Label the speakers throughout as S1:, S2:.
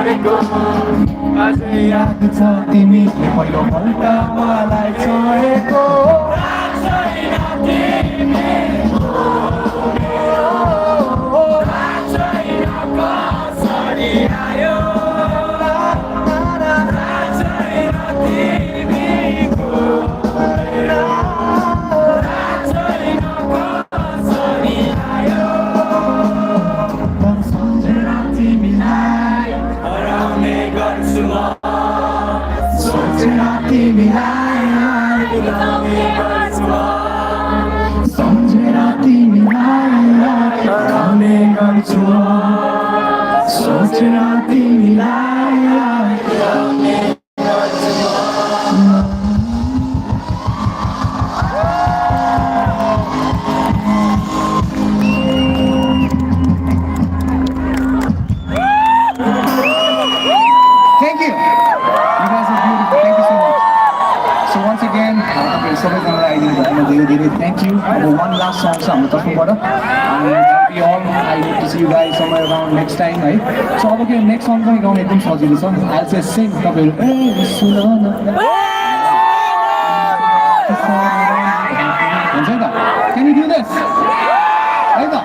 S1: गरेको अझै याद छ तिमीले पहिलोपल्ट मलाई छोडेको Thank you. One last song sa I'm talking about. And that'll be all. I hope to see you guys somewhere around next time, right? So okay, next song going on. Ekdam sajilo छ. I'll just sing. Tapairu sunana. Can you do this? Right now,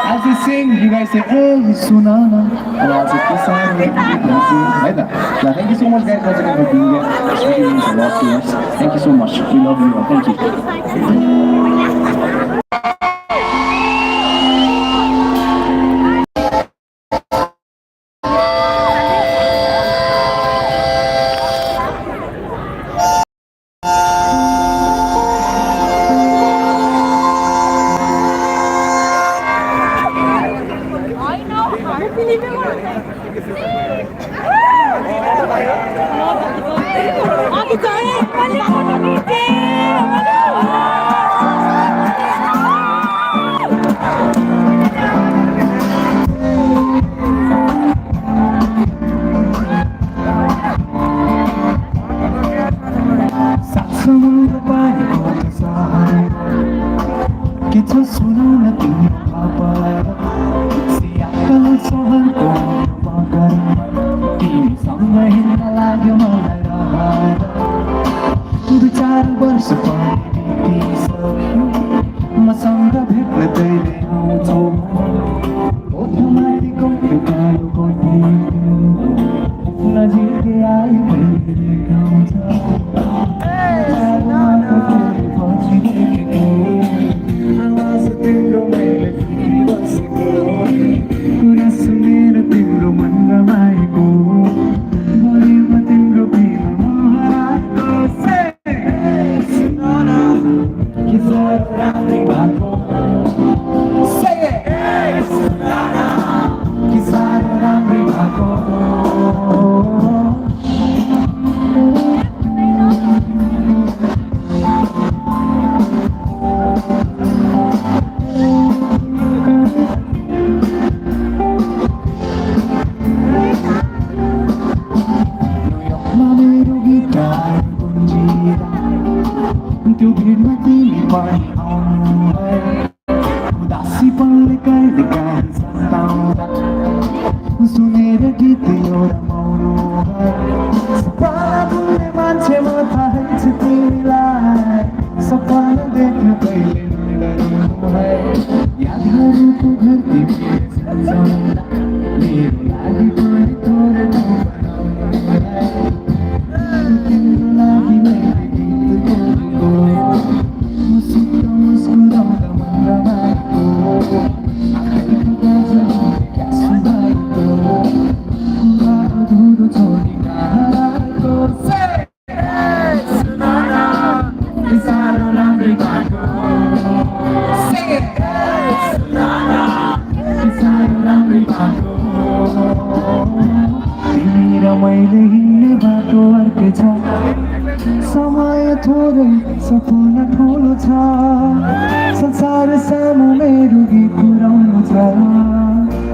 S1: I'll just sing. You guys say, "Hey, sunana," and I'll say, right now. Thank you so much, guys, once again for being here. It really means a lot to us. Thank you so much. We love you all. Thank you.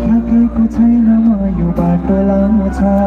S2: थाकेको छैन म यो बाटो लामो छ